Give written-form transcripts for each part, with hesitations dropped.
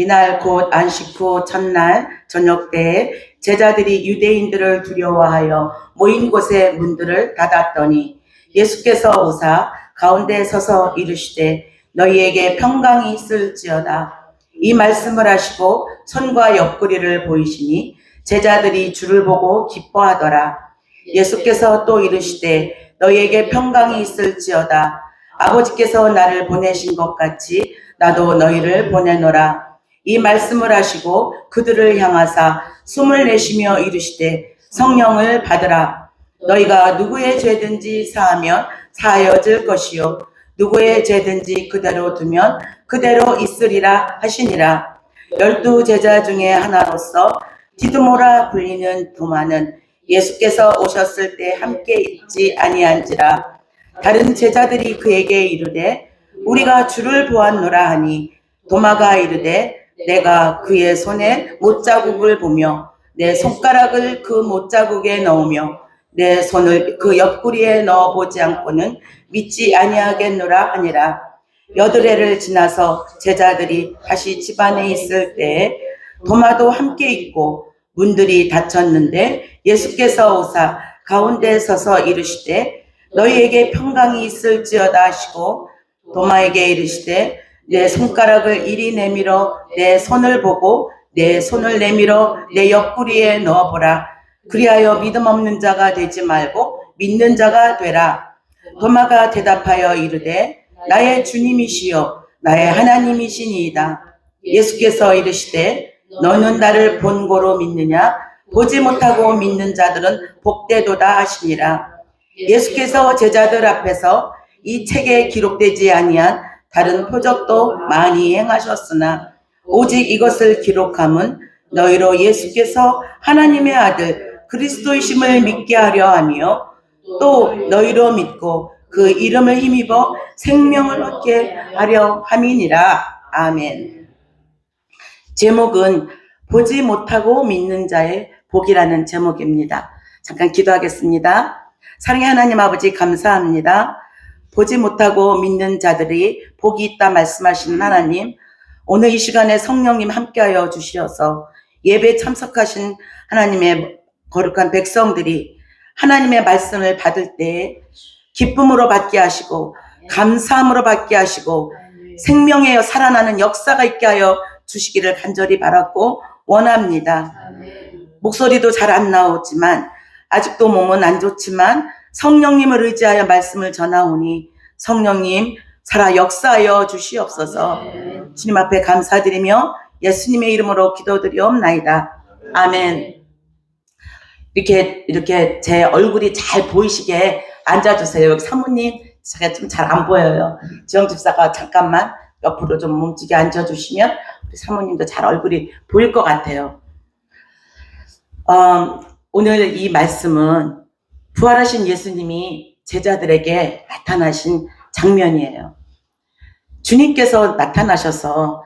이날 곧 안식 후 첫날 저녁 때에 제자들이 유대인들을 두려워하여 모인 곳의 문들을 닫았더니 예수께서 오사 가운데 서서 이르시되 너희에게 평강이 있을지어다. 이 말씀을 하시고 손과 옆구리를 보이시니 제자들이 주를 보고 기뻐하더라. 예수께서 또 이르시되 너희에게 평강이 있을지어다. 아버지께서 나를 보내신 것 같이 나도 너희를 보내노라. 이 말씀을 하시고 그들을 향하사 숨을 내쉬며 이르시되 성령을 받으라. 너희가 누구의 죄든지 사하면 사하여질 것이요 누구의 죄든지 그대로 두면 그대로 있으리라 하시니라. 12 제자 중에 하나로서 디두모라 불리는 도마는 예수께서 오셨을 때 함께 있지 아니한지라. 다른 제자들이 그에게 이르되 우리가 주를 보았노라 하니 도마가 이르되 내가 그의 손에 못자국을 보며 내 손가락을 그 못자국에 넣으며 내 손을 그 옆구리에 넣어보지 않고는 믿지 아니하겠노라 하니라. 8해를 지나서 제자들이 다시 집안에 있을 때에 도마도 함께 있고 문들이 닫혔는데 예수께서 오사 가운데 서서 이르시되 너희에게 평강이 있을지어다 하시고 도마에게 이르시되 내 손가락을 이리 내밀어 내 손을 보고 내 손을 내밀어 내 옆구리에 넣어보라. 그리하여 믿음 없는 자가 되지 말고 믿는 자가 되라. 도마가 대답하여 이르되 나의 주님이시여 나의 하나님이시니이다. 예수께서 이르시되 너는 나를 본고로 믿느냐? 보지 못하고 믿는 자들은 복되도다 하시니라. 예수께서 제자들 앞에서 이 책에 기록되지 아니한 다른 표적도 많이 행하셨으나 오직 이것을 기록함은 너희로 예수께서 하나님의 아들 그리스도이심을 믿게 하려 하며 또 너희로 믿고 그 이름을 힘입어 생명을 얻게 하려 함이니라. 아멘. 제목은 보지 못하고 믿는 자의 복이라는 제목입니다. 잠깐 기도하겠습니다. 사랑의 하나님 아버지 감사합니다. 보지 못하고 믿는 자들이 복이 있다 말씀하시는 하나님, 오늘 이 시간에 성령님 함께하여 주시어서 예배 참석하신 하나님의 거룩한 백성들이 하나님의 말씀을 받을 때 기쁨으로 받게 하시고 감사함으로 받게 하시고 생명의 살아나는 역사가 있게 하여 주시기를 간절히 바랐고 원합니다. 목소리도 잘 안 나오지만 아직도 몸은 안 좋지만 성령님을 의지하여 말씀을 전하오니 성령님 살아 역사하여 주시옵소서. 주님 앞에 감사드리며 예수님의 이름으로 기도드리옵나이다. 아멘. 이렇게 제 얼굴이 잘 보이시게 앉아주세요. 여기 사모님 제가 좀 잘 안 보여요. 지영 집사가 잠깐만 옆으로 좀 몸지게 앉아주시면 우리 사모님도 잘 얼굴이 보일 것 같아요. 오늘 이 말씀은 부활하신 예수님이 제자들에게 나타나신 장면이에요. 주님께서 나타나셔서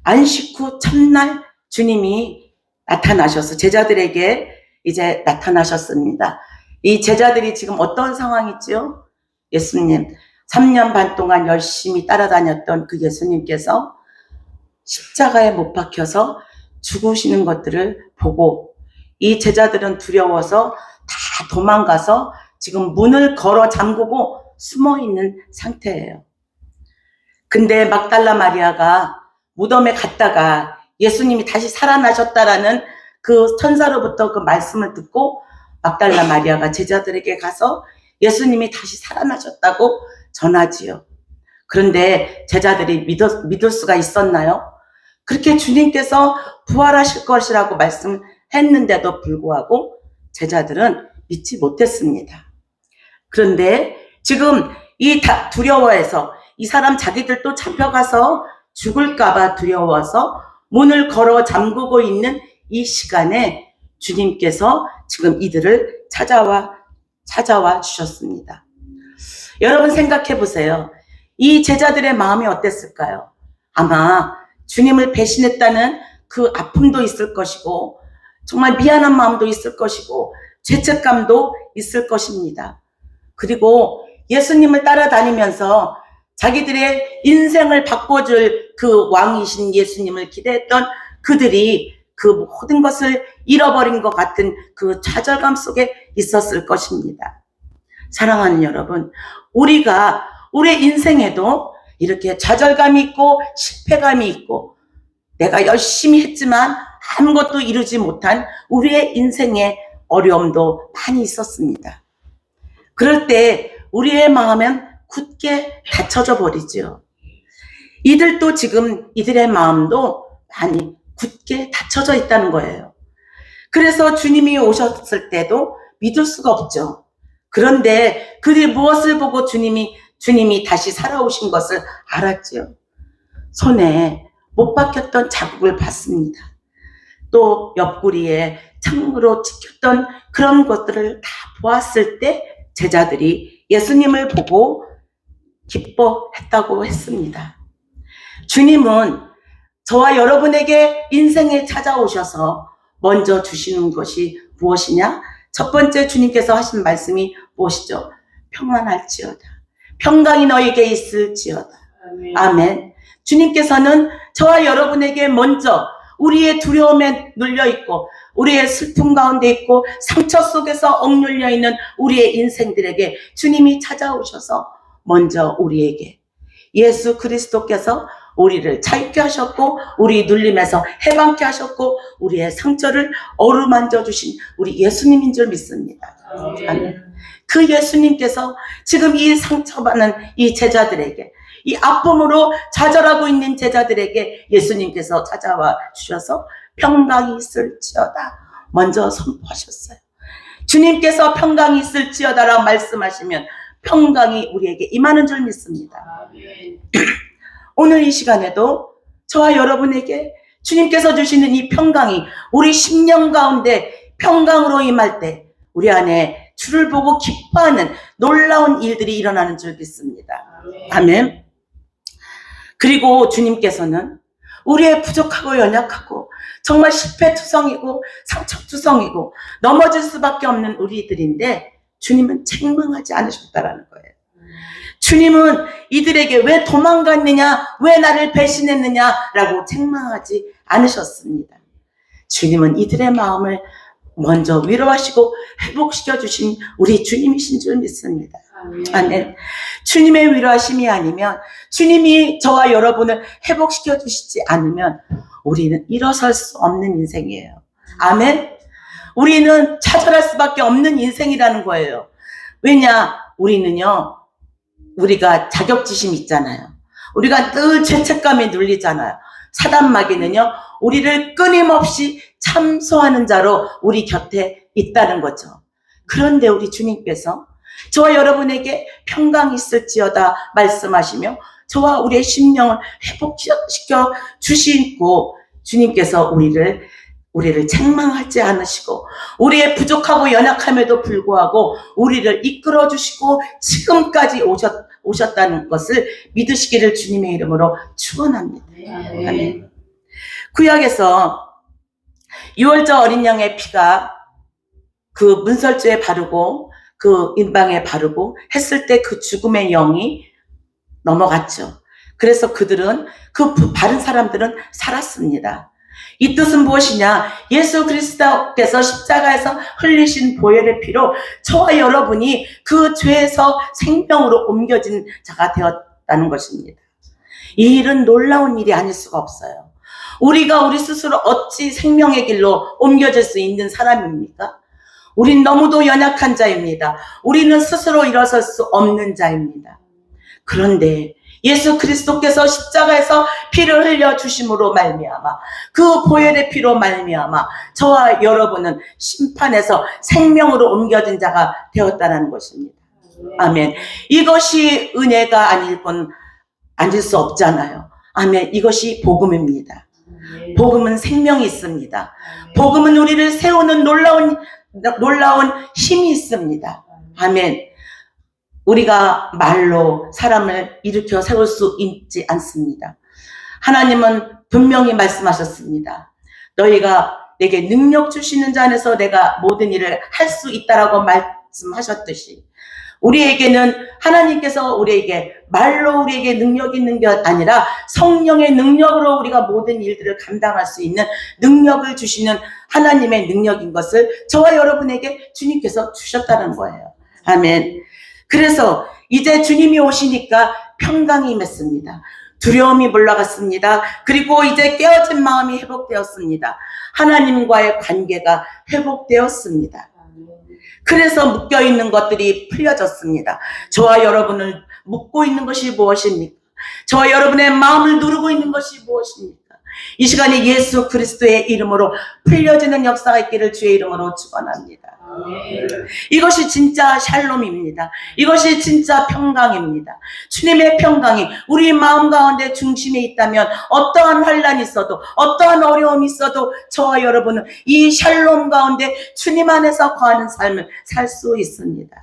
안식 후 첫날 주님이 나타나셔서 제자들에게 이제 나타나셨습니다. 이 제자들이 지금 어떤 상황이죠? 예수님 3년 반 동안 열심히 따라다녔던 그 예수님께서 십자가에 못 박혀서 죽으시는 것들을 보고 이 제자들은 두려워서 다 도망가서 지금 문을 걸어 잠그고 숨어 있는 상태예요. 근데 막달라 마리아가 무덤에 갔다가 예수님이 다시 살아나셨다라는 그 천사로부터 그 말씀을 듣고 막달라 마리아가 제자들에게 가서 예수님이 다시 살아나셨다고 전하지요. 그런데 제자들이 믿을 수가 있었나요? 그렇게 주님께서 부활하실 것이라고 말씀했는데도 불구하고 제자들은 믿지 못했습니다. 그런데 지금 이 두려워해서 이 사람 자기들도 잡혀가서 죽을까봐 두려워서 문을 걸어 잠그고 있는 이 시간에 주님께서 지금 이들을 찾아와 주셨습니다. 여러분 생각해 보세요. 이 제자들의 마음이 어땠을까요? 아마 주님을 배신했다는 그 아픔도 있을 것이고 정말 미안한 마음도 있을 것이고 죄책감도 있을 것입니다. 그리고 예수님을 따라다니면서 자기들의 인생을 바꿔줄 그 왕이신 예수님을 기대했던 그들이 그 모든 것을 잃어버린 것 같은 그 좌절감 속에 있었을 것입니다. 사랑하는 여러분, 우리가 우리의 인생에도 이렇게 좌절감이 있고 실패감이 있고 내가 열심히 했지만 아무것도 이루지 못한 우리의 인생의 어려움도 많이 있었습니다. 그럴 때 우리의 마음은 굳게 닫혀져 버리죠. 이들도 지금 이들의 마음도 많이 굳게 닫혀져 있다는 거예요. 그래서 주님이 오셨을 때도 믿을 수가 없죠. 그런데 그들이 무엇을 보고 주님이 다시 살아오신 것을 알았죠. 손에 못 박혔던 자국을 봤습니다. 또 옆구리에 창으로 찍혔던 그런 것들을 다 보았을 때 제자들이 예수님을 보고 기뻐했다고 했습니다. 주님은 저와 여러분에게 인생에 찾아오셔서 먼저 주시는 것이 무엇이냐? 첫 번째 주님께서 하신 말씀이 무엇이죠? 평안할지어다. 평강이 너에게 있을지어다. 아멘. 주님께서는 저와 여러분에게 먼저 우리의 두려움에 눌려있고 우리의 슬픔 가운데 있고 상처 속에서 억눌려 있는 우리의 인생들에게 주님이 찾아오셔서 먼저 우리에게 예수 그리스도께서 우리를 자유케 하셨고 우리 눌림에서 해방케 하셨고 우리의 상처를 어루만져 주신 우리 예수님인 줄 믿습니다. 아멘. 그 예수님께서 지금 이 상처받는 이 제자들에게 이 아픔으로 좌절하고 있는 제자들에게 예수님께서 찾아와 주셔서 평강이 있을지어다 먼저 선포하셨어요. 주님께서 평강이 있을지어다라고 말씀하시면 평강이 우리에게 임하는 줄 믿습니다. 오늘 이 시간에도 저와 여러분에게 주님께서 주시는 이 평강이 우리 심령 가운데 평강으로 임할 때 우리 안에 주를 보고 기뻐하는 놀라운 일들이 일어나는 줄 믿습니다. 아멘. 그리고 주님께서는 우리의 부족하고 연약하고 정말 실패투성이고 상처투성이고 넘어질 수밖에 없는 우리들인데 주님은 책망하지 않으셨다라는 거예요. 주님은 이들에게 왜 도망갔느냐, 왜 나를 배신했느냐라고 책망하지 않으셨습니다. 주님은 이들의 마음을 먼저 위로하시고 회복시켜 주신 우리 주님이신 줄 믿습니다. 아멘. 주님의 위로하심이 아니면 주님이 저와 여러분을 회복시켜 주시지 않으면 우리는 일어설 수 없는 인생이에요. 아멘. 우리는 좌절할 수밖에 없는 인생이라는 거예요. 왜냐? 우리가 자격지심 있잖아요. 우리가 늘 죄책감에 눌리잖아요. 사단 마귀는요, 우리를 끊임없이 참소하는 자로 우리 곁에 있다는 거죠. 그런데 우리 주님께서 저와 여러분에게 평강이 있을지어다 말씀하시며 저와 우리의 심령을 회복시켜 주시고 주님께서 우리를 책망하지 않으시고 우리의 부족하고 연약함에도 불구하고 우리를 이끌어 주시고 지금까지 오셨다는 것을 믿으시기를 주님의 이름으로 축원합니다. 아멘. 구약에서 유월절 어린 양의 피가 그 문설주에 바르고 그 인방에 바르고 했을 때 그 죽음의 영이 넘어갔죠. 그래서 그들은 그 바른 사람들은 살았습니다. 이 뜻은 무엇이냐? 예수 그리스도께서 십자가에서 흘리신 보혈의 피로 저와 여러분이 그 죄에서 생명으로 옮겨진 자가 되었다는 것입니다. 이 일은 놀라운 일이 아닐 수가 없어요. 우리가 우리 스스로 어찌 생명의 길로 옮겨질 수 있는 사람입니까? 우린 너무도 연약한 자입니다. 우리는 스스로 일어설 수 없는 자입니다. 그런데 예수 그리스도께서 십자가에서 피를 흘려 주심으로 말미암아 그 보혈의 피로 말미암아 저와 여러분은 심판에서 생명으로 옮겨진 자가 되었다는 것입니다. 아멘. 이것이 은혜가 아닐 수 없잖아요. 아멘. 이것이 복음입니다. 복음은 생명이 있습니다. 복음은 우리를 세우는 놀라운 힘이 있습니다. 아멘. 우리가 말로 사람을 일으켜 세울 수 있지 않습니다. 하나님은 분명히 말씀하셨습니다. 너희가 내게 능력 주시는 자 안에서 내가 모든 일을 할 수 있다라고 말씀하셨듯이 우리에게는 하나님께서 우리에게 말로 우리에게 능력 있는 게 아니라 성령의 능력으로 우리가 모든 일들을 감당할 수 있는 능력을 주시는 하나님의 능력인 것을 저와 여러분에게 주님께서 주셨다는 거예요. 아멘. 그래서 이제 주님이 오시니까 평강이 임했습니다. 두려움이 물러갔습니다. 그리고 이제 깨어진 마음이 회복되었습니다. 하나님과의 관계가 회복되었습니다. 그래서 묶여있는 것들이 풀려졌습니다. 저와 여러분을 묶고 있는 것이 무엇입니까? 저와 여러분의 마음을 누르고 있는 것이 무엇입니까? 이 시간에 예수 그리스도의 이름으로 풀려지는 역사가 있기를 주의 이름으로 축원합니다. 이것이 진짜 샬롬입니다. 이것이 진짜 평강입니다. 주님의 평강이 우리 마음 가운데 중심에 있다면 어떠한 환란이 있어도 어떠한 어려움이 있어도 저와 여러분은 이 샬롬 가운데 주님 안에서 거하는 삶을 살 수 있습니다.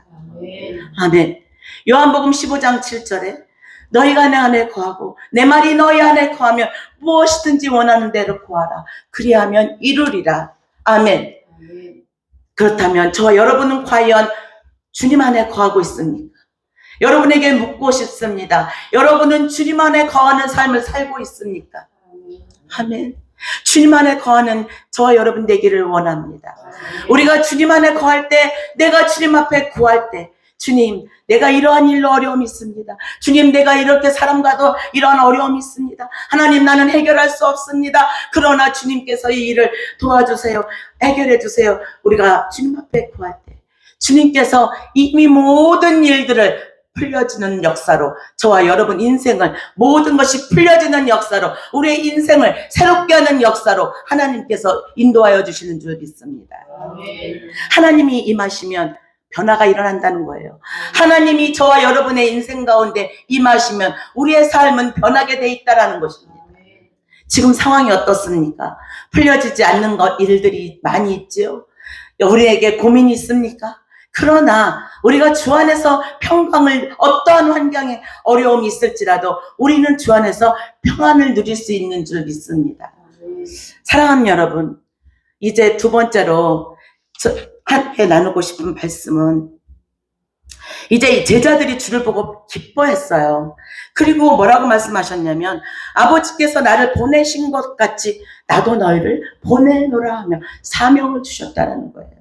아멘. 요한복음 15장 7절에 너희가 내 안에 거하고 내 말이 너희 안에 거하면 무엇이든지 원하는 대로 구하라. 그리하면 이루리라. 아멘. 그렇다면 저와 여러분은 과연 주님 안에 거하고 있습니까? 여러분에게 묻고 싶습니다. 여러분은 주님 안에 거하는 삶을 살고 있습니까? 아멘. 주님 안에 거하는 저와 여러분 되기를 원합니다. 우리가 주님 안에 거할 때, 내가 주님 앞에 구할 때, 주님, 내가 이러한 일로 어려움이 있습니다. 주님, 내가 이렇게 사람과도 이러한 어려움이 있습니다. 하나님, 나는 해결할 수 없습니다. 그러나 주님께서 이 일을 도와주세요. 해결해 주세요. 우리가 주님 앞에 구할 때 주님께서 이미 모든 일들을 풀려지는 역사로 저와 여러분 인생을 모든 것이 풀려지는 역사로 우리의 인생을 새롭게 하는 역사로 하나님께서 인도하여 주시는 줄 믿습니다. 하나님이 임하시면 변화가 일어난다는 거예요. 하나님이 저와 여러분의 인생 가운데 임하시면 우리의 삶은 변하게 돼 있다는 것입니다. 지금 상황이 어떻습니까? 풀려지지 않는 일들이 많이 있죠. 우리에게 고민이 있습니까? 그러나 우리가 주 안에서 평강을, 어떠한 환경에 어려움이 있을지라도 우리는 주 안에서 평안을 누릴 수 있는 줄 믿습니다. 사랑하는 여러분, 이제 두 번째로 함께 나누고 싶은 말씀은, 이제 제자들이 주를 보고 기뻐했어요. 그리고 뭐라고 말씀하셨냐면, 아버지께서 나를 보내신 것 같이 나도 너희를 보내노라 하며 사명을 주셨다는 거예요.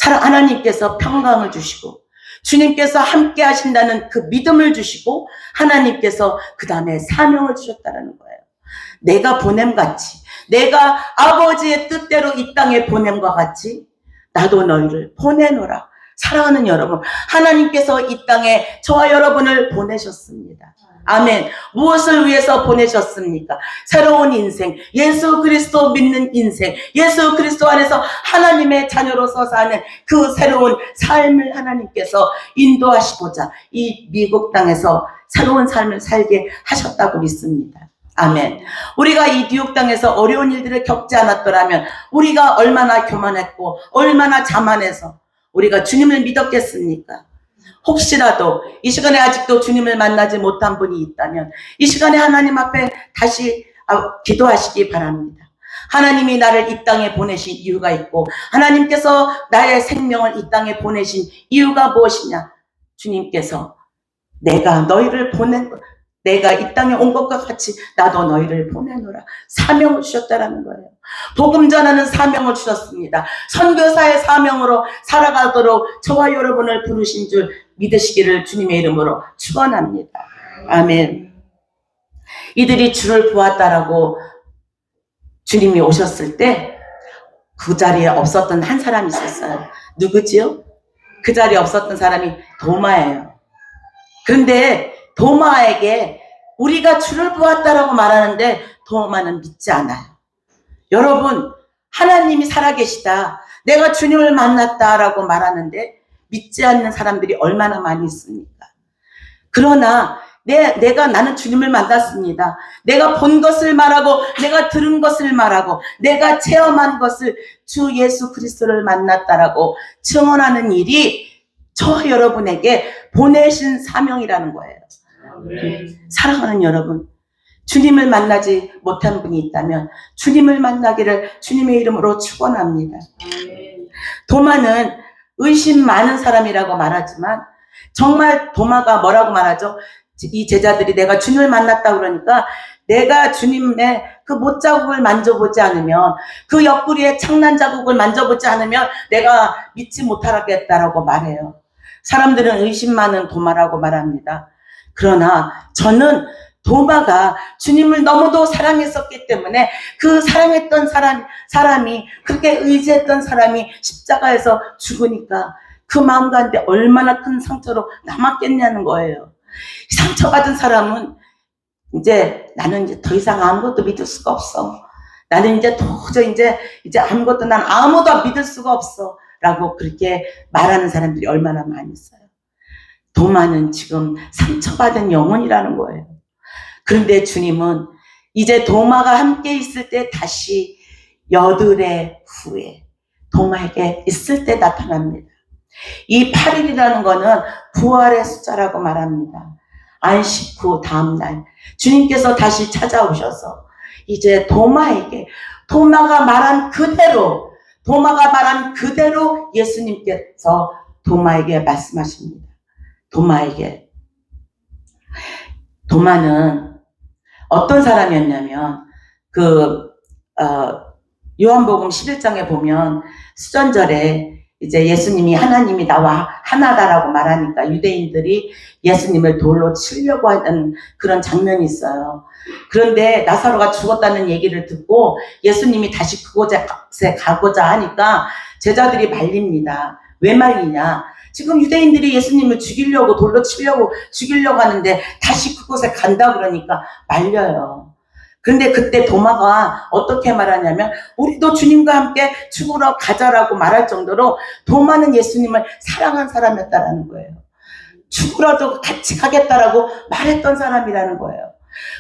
하나님께서 평강을 주시고 주님께서 함께 하신다는 그 믿음을 주시고 하나님께서 그 다음에 사명을 주셨다는 거예요. 내가 보냄같이, 내가 아버지의 뜻대로 이 땅에 보냄과 같이 나도 너희를 보내노라. 사랑하는 여러분, 하나님께서 이 땅에 저와 여러분을 보내셨습니다. 아멘. 무엇을 위해서 보내셨습니까? 새로운 인생, 예수 그리스도 믿는 인생, 예수 그리스도 안에서 하나님의 자녀로서 사는 그 새로운 삶을 하나님께서 인도하시고자 이 미국 땅에서 새로운 삶을 살게 하셨다고 믿습니다. 아멘. 우리가 이 뉴욕 땅에서 어려운 일들을 겪지 않았더라면 우리가 얼마나 교만했고 얼마나 자만해서 우리가 주님을 믿었겠습니까? 혹시라도 이 시간에 아직도 주님을 만나지 못한 분이 있다면 이 시간에 하나님 앞에 다시 기도하시기 바랍니다. 하나님이 나를 이 땅에 보내신 이유가 있고 하나님께서 나의 생명을 이 땅에 보내신 이유가 무엇이냐? 주님께서 내가 너희를 내가 이 땅에 온 것과 같이 나도 너희를 보내노라 사명을 주셨다라는 거예요. 복음 전하는 사명을 주셨습니다. 선교사의 사명으로 살아가도록 저와 여러분을 부르신 줄 믿으시기를 주님의 이름으로 축원합니다. 아멘. 이들이 주를 보았다라고 주님이 오셨을 때 그 자리에 없었던 한 사람이 있었어요. 누구지요? 그 자리에 없었던 사람이 도마예요. 그런데 도마에게 우리가 주를 보았다라고 말하는데 도마는 믿지 않아요. 여러분, 하나님이 살아계시다, 내가 주님을 만났다라고 말하는데 믿지 않는 사람들이 얼마나 많이 있습니까? 그러나 나는 주님을 만났습니다. 내가 본 것을 말하고 내가 들은 것을 말하고 내가 체험한 것을 주 예수 그리스도를 만났다라고 증언하는 일이 저 여러분에게 보내신 사명이라는 거예요. 사랑하는 여러분, 주님을 만나지 못한 분이 있다면 주님을 만나기를 주님의 이름으로 축원합니다. 도마는 의심 많은 사람이라고 말하지만 정말 도마가 뭐라고 말하죠? 이 제자들이 내가 주님을 만났다 그러니까 내가 주님의 그 못자국을 만져보지 않으면, 그 옆구리에 창난 자국을 만져보지 않으면 내가 믿지 못하겠다라고 말해요. 사람들은 의심 많은 도마라고 말합니다. 그러나 저는 도마가 주님을 너무도 사랑했었기 때문에 그 사랑했던 사람이 그렇게 의지했던 사람이 십자가에서 죽으니까 그 마음 가운데 얼마나 큰 상처로 남았겠냐는 거예요. 상처받은 사람은 나는 이제 더 이상 아무것도 믿을 수가 없어. 나는 이제 도저히 이제 아무것도 난 아무도 믿을 수가 없어. 라고 그렇게 말하는 사람들이 얼마나 많이 있어요. 도마는 지금 상처받은 영혼이라는 거예요. 그런데 주님은 이제 도마가 함께 있을 때 다시 여드레 후에 도마에게 있을 때 나타납니다. 이 8일이라는 거는 부활의 숫자라고 말합니다. 안식 후 다음날 주님께서 다시 찾아오셔서 이제 도마가 말한 그대로 예수님께서 도마에게 말씀하십니다. 도마는 어떤 사람이었냐면 요한복음 11장에 보면 수전절에 이제 예수님이 하나님이 나와 하나다라고 말하니까 유대인들이 예수님을 돌로 치려고 하는 그런 장면이 있어요. 그런데 나사로가 죽었다는 얘기를 듣고 예수님이 다시 그곳에 가고자 하니까 제자들이 말립니다. 왜 말리냐? 지금 유대인들이 예수님을 돌로 치려고 죽이려고 하는데 다시 그곳에 간다 그러니까 말려요. 그런데 그때 도마가 어떻게 말하냐면 우리도 주님과 함께 죽으러 가자라고 말할 정도로 도마는 예수님을 사랑한 사람이었다라는 거예요. 죽으라도 같이 가겠다라고 말했던 사람이라는 거예요.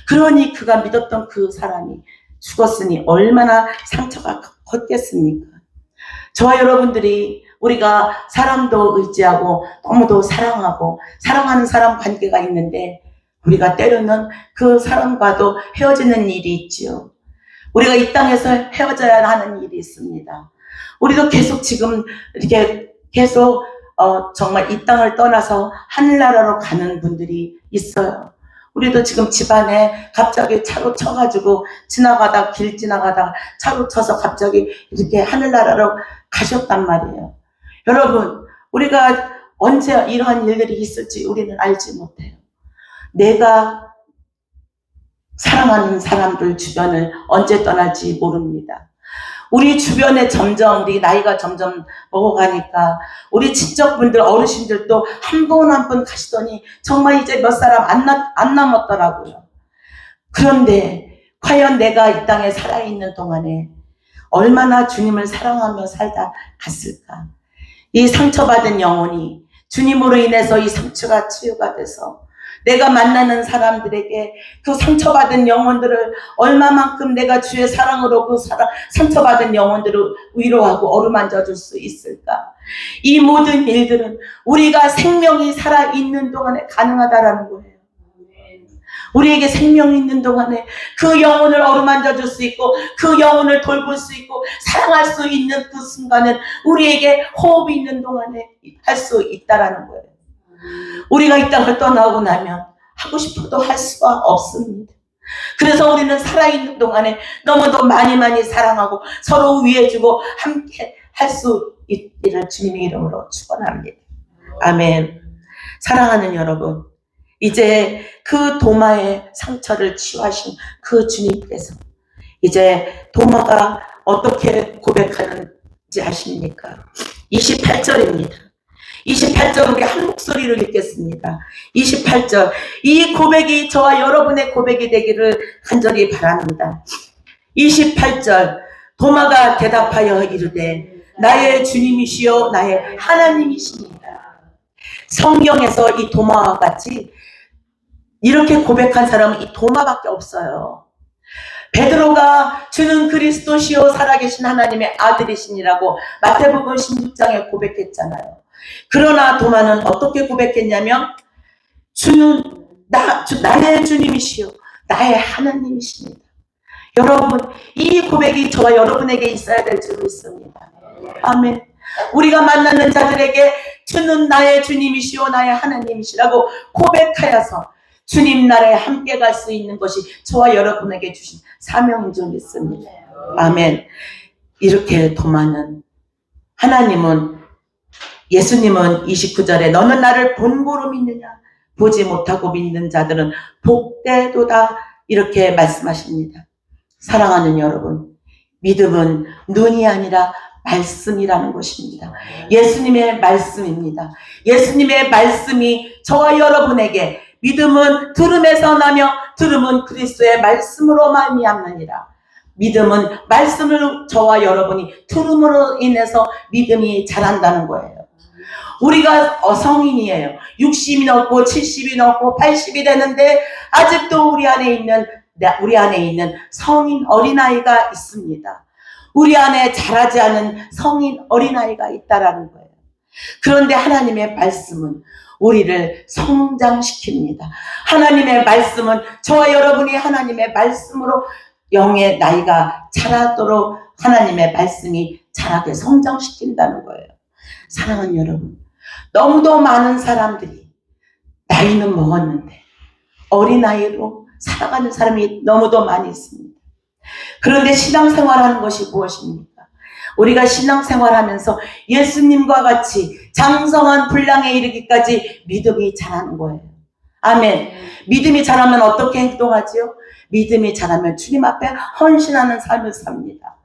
그러니 그가 믿었던 그 사람이 죽었으니 얼마나 상처가 컸겠습니까? 저와 여러분들이 우리가 사람도 의지하고 너무도 사랑하는 사람 관계가 있는데 우리가 때로는 그 사람과도 헤어지는 일이 있지요. 우리가 이 땅에서 헤어져야 하는 일이 있습니다. 우리도 계속 지금 이렇게 계속 정말 이 땅을 떠나서 하늘나라로 가는 분들이 있어요. 우리도 지금 집안에 갑자기 차로 쳐가지고 길 지나가다 차로 쳐서 갑자기 이렇게 하늘나라로 가셨단 말이에요. 여러분, 우리가 언제 이러한 일들이 있을지 우리는 알지 못해요. 내가 사랑하는 사람들 주변을 언제 떠날지 모릅니다. 우리 주변에 우리 나이가 점점 먹어가니까 우리 친척분들, 어르신들도 한 분 한 분 가시더니 정말 이제 몇 사람 안 남았더라고요. 그런데 과연 내가 이 땅에 살아있는 동안에 얼마나 주님을 사랑하며 살다 갔을까? 이 상처받은 영혼이 주님으로 인해서 이 상처가 치유가 돼서 내가 만나는 사람들에게 그 상처받은 영혼들을 얼마만큼 내가 주의 사랑으로 상처받은 영혼들을 위로하고 어루만져 줄 수 있을까? 이 모든 일들은 우리가 생명이 살아있는 동안에 가능하다라는 거예요. 우리에게 생명이 있는 동안에 그 영혼을 어루만져 줄 수 있고 그 영혼을 돌볼 수 있고 사랑할 수 있는 그 순간은 우리에게 호흡이 있는 동안에 할 수 있다라는 거예요. 우리가 이 땅을 떠나고 나면 하고 싶어도 할 수가 없습니다. 그래서 우리는 살아있는 동안에 너무도 많이 사랑하고 서로 위해주고 함께 할 수 있기를 주님의 이름으로 축원합니다. 아멘. 사랑하는 여러분, 이제 그 도마의 상처를 치유하신 그 주님께서 이제 도마가 어떻게 고백하는지 아십니까? 28절입니다. 28절 우리 한 목소리를 읽겠습니다. 28절, 이 고백이 저와 여러분의 고백이 되기를 간절히 바랍니다. 28절, 도마가 대답하여 이르되 나의 주님이시여 나의 하나님이십니다. 성경에서 이 도마와 같이 이렇게 고백한 사람은 이 도마밖에 없어요. 베드로가 주는 그리스도시요 살아계신 하나님의 아들이시니라고 마태복음 16장에 고백했잖아요. 그러나 도마는 어떻게 고백했냐면 주는 나의 주님이시요 나의 하나님이십니다. 여러분, 이 고백이 저와 여러분에게 있어야 될 줄 믿습니다. 아멘. 우리가 만나는 자들에게 주는 나의 주님이시오 나의 하나님이시라고 고백하여서 주님 나라에 함께 갈 수 있는 것이 저와 여러분에게 주신 사명인 줄 믿습니다. 아멘. 이렇게 더 많은 하나님은, 예수님은 29절에 너는 나를 본고로 믿느냐 보지 못하고 믿는 자들은 복되도다 이렇게 말씀하십니다. 사랑하는 여러분, 믿음은 눈이 아니라 말씀이라는 것입니다. 예수님의 말씀입니다. 예수님의 말씀이 저와 여러분에게, 믿음은 들음에서 나며 들음은 그리스도의 말씀으로 말미암느니라. 믿음은 말씀을 저와 여러분이 들음으로 인해서 믿음이 자란다는 거예요. 우리가 성인이에요. 60이 넘고 70이 넘고 80이 되는데 아직도 우리 안에 있는 성인 어린아이가 있습니다. 우리 안에 자라지 않은 성인 어린아이가 있다라는 거예요. 그런데 하나님의 말씀은 우리를 성장시킵니다. 하나님의 말씀은 저와 여러분이 하나님의 말씀으로 영의 나이가 자라도록 하나님의 말씀이 자라게 성장시킨다는 거예요. 사랑하는 여러분, 너무도 많은 사람들이 나이는 먹었는데 어린아이로 살아가는 사람이 너무도 많이 있습니다. 그런데 신앙생활하는 것이 무엇입니까? 우리가 신앙생활하면서 예수님과 같이 장성한 분량에 이르기까지 믿음이 자라는 거예요. 아멘. 믿음이 자라면 어떻게 행동하지요? 믿음이 자라면 주님 앞에 헌신하는 삶을 삽니다.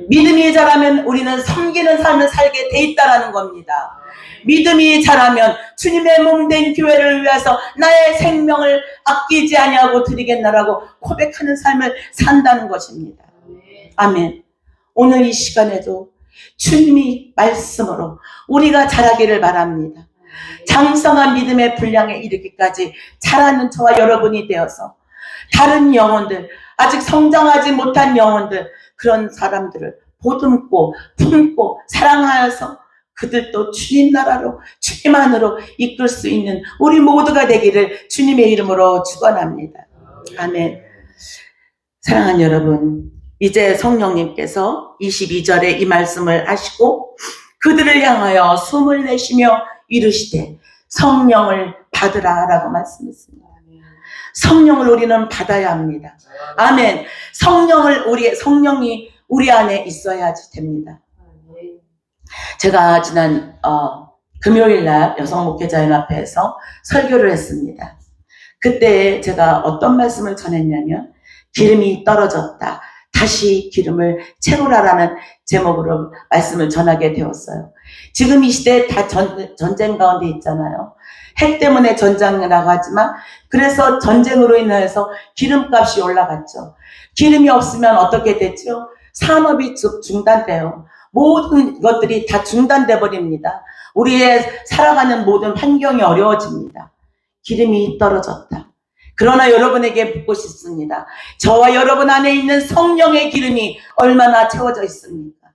믿음이 자라면 우리는 섬기는 삶을 살게 돼 있다라는 겁니다. 믿음이 자라면 주님의 몸된 교회를 위해서 나의 생명을 아끼지 아니하고 드리겠나라고 고백하는 삶을 산다는 것입니다. 아멘. 오늘 이 시간에도 주님이 말씀으로 우리가 자라기를 바랍니다. 장성한 믿음의 분량에 이르기까지 자라는 저와 여러분이 되어서 다른 영혼들, 아직 성장하지 못한 영혼들, 그런 사람들을 보듬고 품고 사랑하여서 그들도 주님 나라로, 주님 안으로 이끌 수 있는 우리 모두가 되기를 주님의 이름으로 축원합니다. 아멘. 사랑하는 여러분, 이제 성령님께서 22절에 이 말씀을 하시고 그들을 향하여 숨을 내쉬며 이르시되 성령을 받으라 라고 말씀했습니다. 성령을 우리는 받아야 합니다. 아멘. 성령이 우리 안에 있어야지 됩니다. 제가 지난 금요일날 여성목회자연합회에서 설교를 했습니다. 그때 제가 어떤 말씀을 전했냐면 기름이 떨어졌다. 다시 기름을 채우라라는 제목으로 말씀을 전하게 되었어요. 지금 이 시대에 다 전쟁 가운데 있잖아요. 핵 때문에 전쟁이라고 하지만 그래서 전쟁으로 인해서 기름값이 올라갔죠. 기름이 없으면 어떻게 되죠? 산업이 중단돼요. 모든 것들이 다 중단돼 버립니다. 우리의 살아가는 모든 환경이 어려워집니다. 기름이 떨어졌다. 그러나 여러분에게 묻고 싶습니다. 저와 여러분 안에 있는 성령의 기름이 얼마나 채워져 있습니까?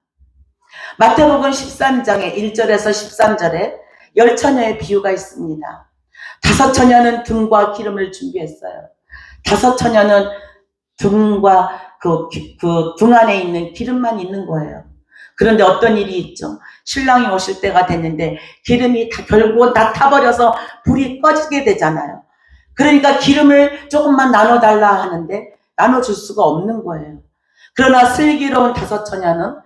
마태복음 13장의 1절에서 13절에 10처녀의 비유가 있습니다. 5처녀는 등과 기름을 준비했어요. 5처녀는 등과 그 등 안에 있는 기름만 있는 거예요. 그런데 어떤 일이 있죠? 신랑이 오실 때가 됐는데 기름이 결국은 다 타버려서 불이 꺼지게 되잖아요. 그러니까 기름을 조금만 나눠달라 하는데 나눠줄 수가 없는 거예요. 그러나 슬기로운 5처녀는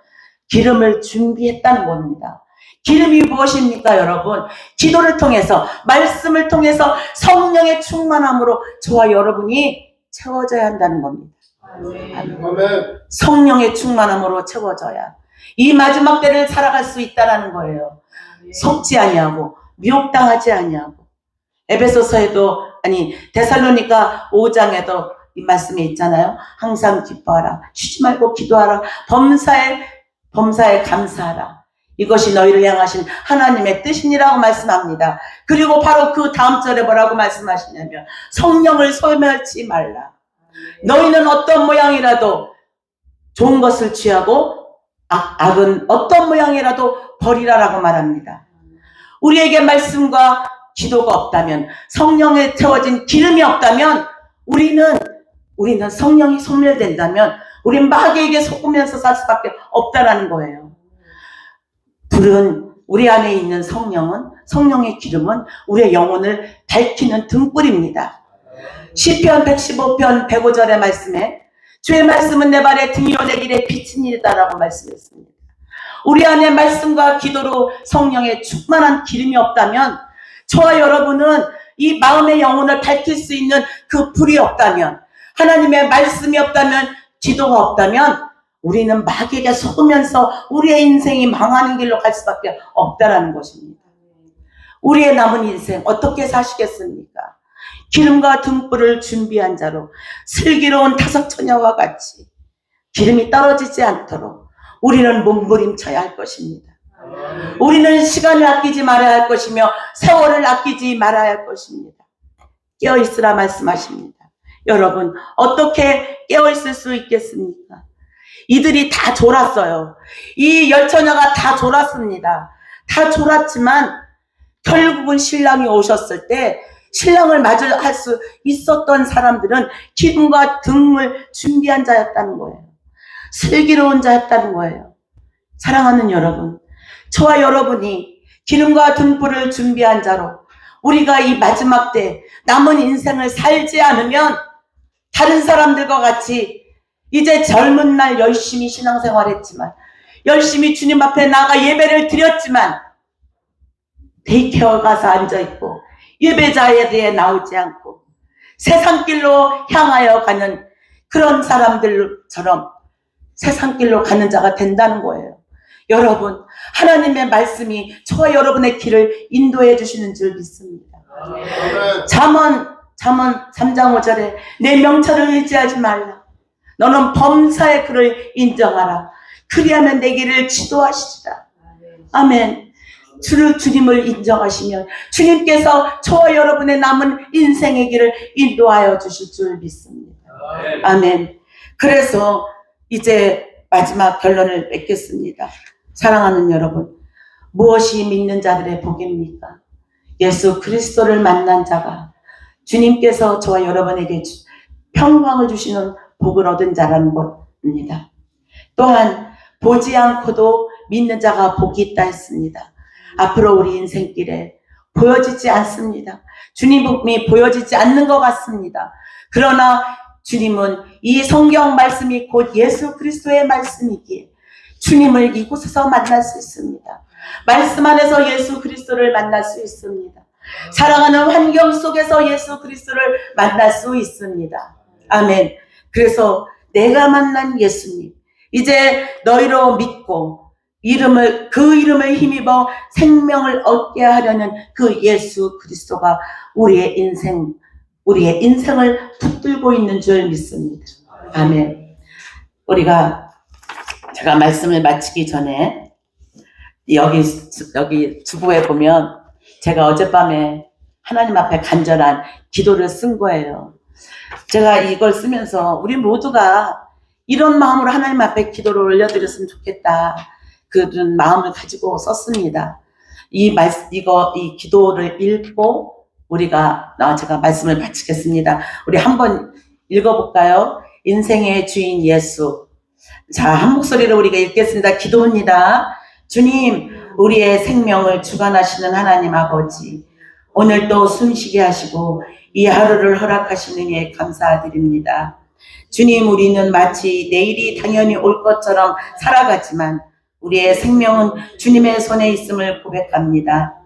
기름을 준비했다는 겁니다. 기름이 무엇입니까, 여러분? 기도를 통해서, 말씀을 통해서 성령의 충만함으로 저와 여러분이 채워져야 한다는 겁니다. 아멘. 성령의 충만함으로 채워져야 이 마지막 때를 살아갈 수 있다는 거예요. 속지 아니하고 미혹당하지 아니하고. 에베소서에도 데살로니가 5장에도 이 말씀이 있잖아요. 항상 기뻐하라. 쉬지 말고 기도하라. 범사에 감사하라. 이것이 너희를 향하신 하나님의 뜻이니라고 말씀합니다. 그리고 바로 그 다음 절에 뭐라고 말씀하시냐면 성령을 소멸치 말라. 너희는 어떤 모양이라도 좋은 것을 취하고 악은 어떤 모양이라도 버리라라고 말합니다. 우리에게 말씀과 기도가 없다면, 성령에 채워진 기름이 없다면 우리는 성령이 소멸된다면 우린 마귀에게 속으면서 살 수밖에 없다라는 거예요. 불은 우리 안에 있는 성령의 기름은 우리의 영혼을 밝히는 등불입니다. 시편 115편 105절의 말씀에 주의 말씀은 내 발의 등이요 내 길의 빛이니다라고 말씀했습니다. 우리 안에 말씀과 기도로 성령의 충만한 기름이 없다면, 저와 여러분은 이 마음의 영혼을 밝힐 수 있는 그 불이 없다면, 하나님의 말씀이 없다면, 기도가 없다면 우리는 마귀에게 속으면서 우리의 인생이 망하는 길로 갈 수밖에 없다라는 것입니다. 우리의 남은 인생 어떻게 사시겠습니까? 기름과 등불을 준비한 자로 슬기로운 타석처녀와 같이 기름이 떨어지지 않도록 우리는 몸부림쳐야 할 것입니다. 우리는 시간을 아끼지 말아야 할 것이며 세월을 아끼지 말아야 할 것입니다. 깨어있으라 말씀하십니다. 여러분, 어떻게 깨어있을 수 있겠습니까? 이들이 다 졸았어요. 이 열처녀가 다 졸았습니다. 다 졸았지만 결국은 신랑이 오셨을 때 신랑을 맞이할 수 있었던 사람들은 기름과 등을 준비한 자였다는 거예요. 슬기로운 자였다는 거예요. 사랑하는 여러분, 저와 여러분이 기름과 등불을 준비한 자로 우리가 이 마지막 때 남은 인생을 살지 않으면 다른 사람들과 같이 이제 젊은 날 열심히 신앙생활했지만, 열심히 주님 앞에 나가 예배를 드렸지만 데이케어 가서 앉아있고 예배자에 대해 나오지 않고 세상길로 향하여 가는 그런 사람들처럼 세상길로 가는 자가 된다는 거예요. 여러분, 하나님의 말씀이 저와 여러분의 길을 인도해 주시는 줄 믿습니다. 잠언 3장 5절에 내 명철을 의지하지 말라. 너는 범사의 그를 인정하라. 그리하면 내 길을 지도하시리라. 아멘. 주님을 인정하시면 주님께서 저와 여러분의 남은 인생의 길을 인도하여 주실 줄 믿습니다. 아멘. 그래서 이제 마지막 결론을 맺겠습니다. 사랑하는 여러분, 무엇이 믿는 자들의 복입니까? 예수 그리스도를 만난 자가, 주님께서 저와 여러분에게 평강을 주시는 복을 얻은 자라는 것입니다. 또한 보지 않고도 믿는 자가 복이 있다 했습니다. 앞으로 우리 인생길에 보여지지 않습니다. 주님이 보여지지 않는 것 같습니다. 그러나 주님은 이 성경 말씀이 곧 예수 그리스도의 말씀이기에 주님을 이곳에서 만날 수 있습니다. 말씀 안에서 예수 그리스도를 만날 수 있습니다. 사랑하는 환경 속에서 예수 그리스도를 만날 수 있습니다. 아멘. 그래서 내가 만난 예수님, 이제 너희로 믿고 그 이름을 힘입어 생명을 얻게 하려는 그 예수 그리스도가 우리의 인생을 붙들고 있는 줄 믿습니다. 아멘. 제가 말씀을 마치기 전에 여기 주보에 보면 제가 어젯밤에 하나님 앞에 간절한 기도를 쓴 거예요. 제가 이걸 쓰면서 우리 모두가 이런 마음으로 하나님 앞에 기도를 올려드렸으면 좋겠다, 그런 마음을 가지고 썼습니다. 이 기도를 읽고 제가 말씀을 마치겠습니다. 우리 한번 읽어볼까요? 인생의 주인 예수. 자, 한 목소리로 우리가 읽겠습니다. 기도입니다. 주님, 우리의 생명을 주관하시는 하나님 아버지, 오늘도 숨쉬게 하시고 이 하루를 허락하시는 예 감사드립니다. 주님, 우리는 마치 내일이 당연히 올 것처럼 살아가지만 우리의 생명은 주님의 손에 있음을 고백합니다.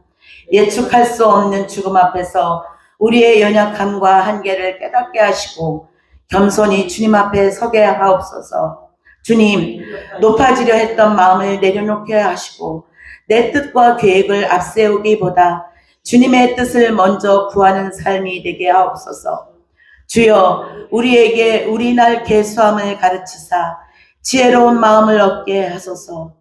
예측할 수 없는 죽음 앞에서 우리의 연약함과 한계를 깨닫게 하시고 겸손히 주님 앞에 서게 하옵소서. 주님, 높아지려 했던 마음을 내려놓게 하시고 내 뜻과 계획을 앞세우기보다 주님의 뜻을 먼저 구하는 삶이 되게 하옵소서. 주여, 우리에게 우리날 계수함을 가르치사 지혜로운 마음을 얻게 하소서.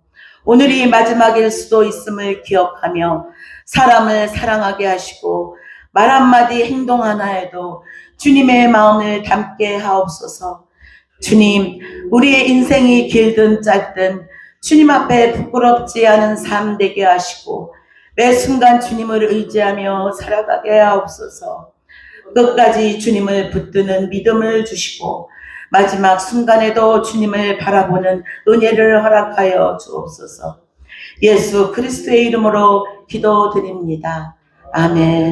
오늘이 마지막일 수도 있음을 기억하며 사람을 사랑하게 하시고 말 한마디 행동 하나에도 주님의 마음을 담게 하옵소서. 주님, 우리의 인생이 길든 짧든 주님 앞에 부끄럽지 않은 삶 되게 하시고 매 순간 주님을 의지하며 살아가게 하옵소서. 끝까지 주님을 붙드는 믿음을 주시고 마지막 순간에도 주님을 바라보는 은혜를 허락하여 주옵소서. 예수 그리스도의 이름으로 기도드립니다. 아멘.